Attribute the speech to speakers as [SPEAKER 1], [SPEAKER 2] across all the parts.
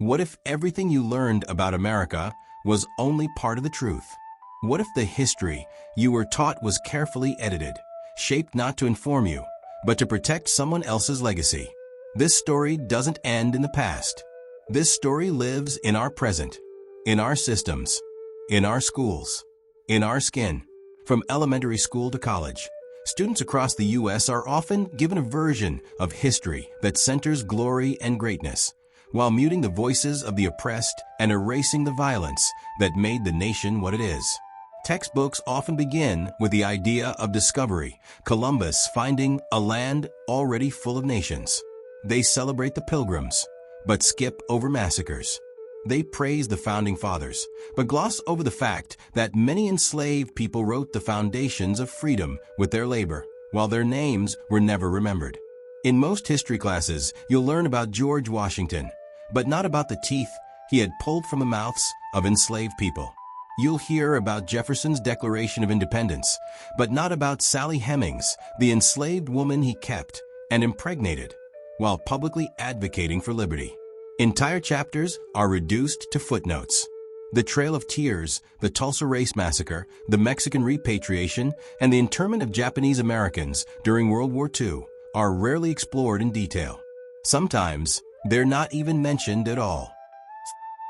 [SPEAKER 1] What if everything you learned about America was only part of the truth? What if the history you were taught was carefully edited, shaped not to inform you, but to protect someone else's legacy? This story doesn't end in the past. This story lives in our present, in our systems, in our schools, in our skin. From elementary school to college, students across the U.S. are often given a version of history that centers glory and greatness, while muting the voices of the oppressed and erasing the violence that made the nation what it is. Textbooks often begin with the idea of discovery, Columbus finding a land already full of nations. They celebrate the Pilgrims, but skip over massacres. They praise the Founding Fathers, but gloss over the fact that many enslaved people wrote the foundations of freedom with their labor, while their names were never remembered. In most history classes, you'll learn about George Washington, but not about the teeth he had pulled from the mouths of enslaved people. You'll hear about Jefferson's Declaration of Independence, but not about Sally Hemings, the enslaved woman he kept and impregnated, while publicly advocating for liberty. Entire chapters are reduced to footnotes. The Trail of Tears, the Tulsa Race Massacre, the Mexican repatriation, and the internment of Japanese Americans during World War II are rarely explored in detail. Sometimes, they're not even mentioned at all.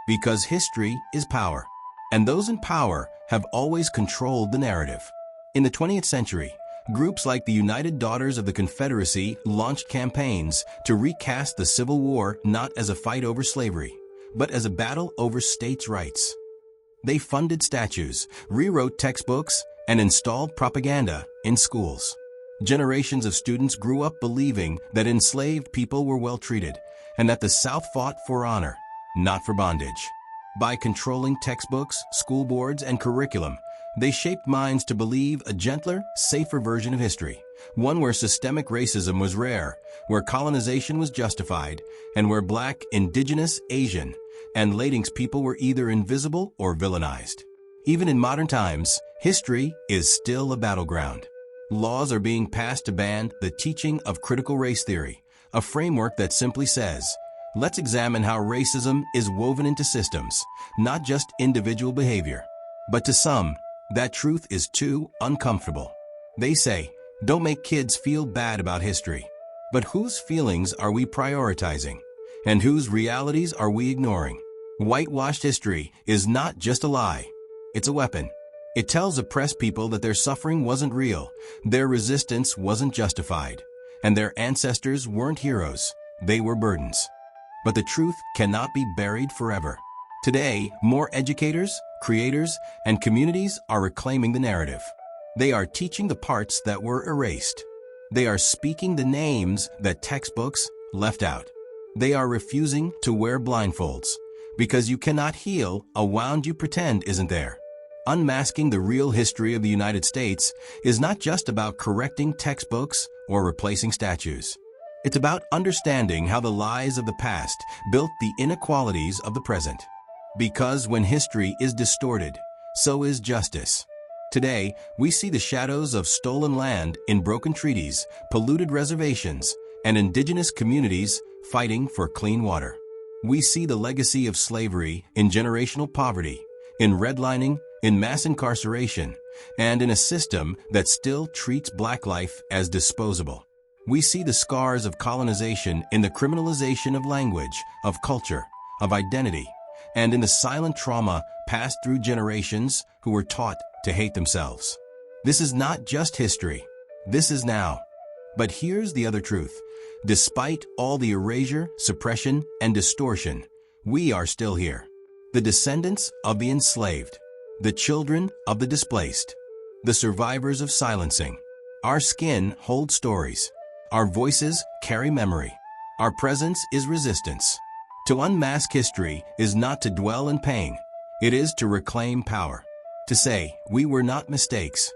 [SPEAKER 1] Because history is power, and those in power have always controlled the narrative. In the 20th century, groups like the United Daughters of the Confederacy launched campaigns to recast the Civil War not as a fight over slavery, but as a battle over states' rights. They funded statues, rewrote textbooks, and installed propaganda in schools. Generations of students grew up believing that enslaved people were well treated, and that the South fought for honor, not for bondage. By controlling textbooks, school boards, and curriculum, they shaped minds to believe a gentler, safer version of history, one where systemic racism was rare, where colonization was justified, and where Black, Indigenous, Asian, and Latinx people were either invisible or villainized. Even in modern times, history is still a battleground. Laws are being passed to ban the teaching of critical race theory, a framework that simply says, let's examine how racism is woven into systems, not just individual behavior. But to some, that truth is too uncomfortable. They say, don't make kids feel bad about history. But whose feelings are we prioritizing? And whose realities are we ignoring? Whitewashed history is not just a lie. It's a weapon. It tells oppressed people that their suffering wasn't real, their resistance wasn't justified, and their ancestors weren't heroes, they were burdens. But the truth cannot be buried forever. Today, more educators, creators, and communities are reclaiming the narrative. They are teaching the parts that were erased. They are speaking the names that textbooks left out. They are refusing to wear blindfolds, because you cannot heal a wound you pretend isn't there. Unmasking the real history of the United States is not just about correcting textbooks or replacing statues. It's about understanding how the lies of the past built the inequalities of the present. Because when history is distorted, so is justice. Today, we see the shadows of stolen land in broken treaties, polluted reservations, and indigenous communities fighting for clean water. We see the legacy of slavery in generational poverty, in redlining, in mass incarceration, and in a system that still treats Black life as disposable. We see the scars of colonization in the criminalization of language, of culture, of identity, and in the silent trauma passed through generations who were taught to hate themselves. This is not just history. This is now. But here's the other truth. Despite all the erasure, suppression, and distortion, we are still here. The descendants of the enslaved, the children of the displaced, the survivors of silencing. Our skin holds stories. Our voices carry memory. Our presence is resistance. To unmask history is not to dwell in pain. It is to reclaim power. To say, we were not mistakes.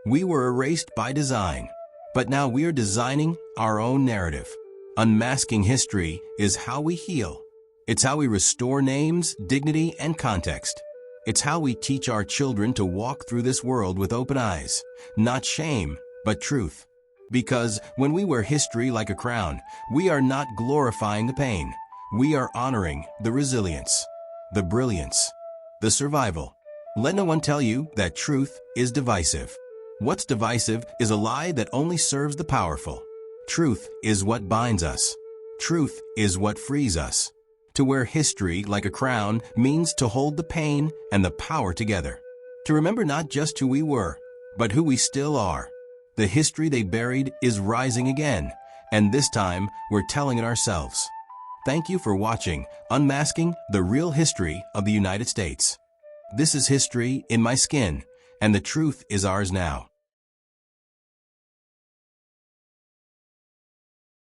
[SPEAKER 1] We were erased by design. But now we are designing our own narrative. Unmasking history is how we heal. It's how we restore names, dignity, and context. It's how we teach our children to walk through this world with open eyes, not shame, but truth. Because when we wear history like a crown, we are not glorifying the pain. We are honoring the resilience, the brilliance, the survival. Let no one tell you that truth is divisive. What's divisive is a lie that only serves the powerful. Truth is what binds us. Truth is what frees us. To wear history like a crown means to hold the pain and the power together. To remember not just who we were, but who we still are. The history they buried is rising again, and this time we're telling it ourselves. Thank you for watching Unmasking the Real History of the United States. This is history in my skin, and the truth is ours now.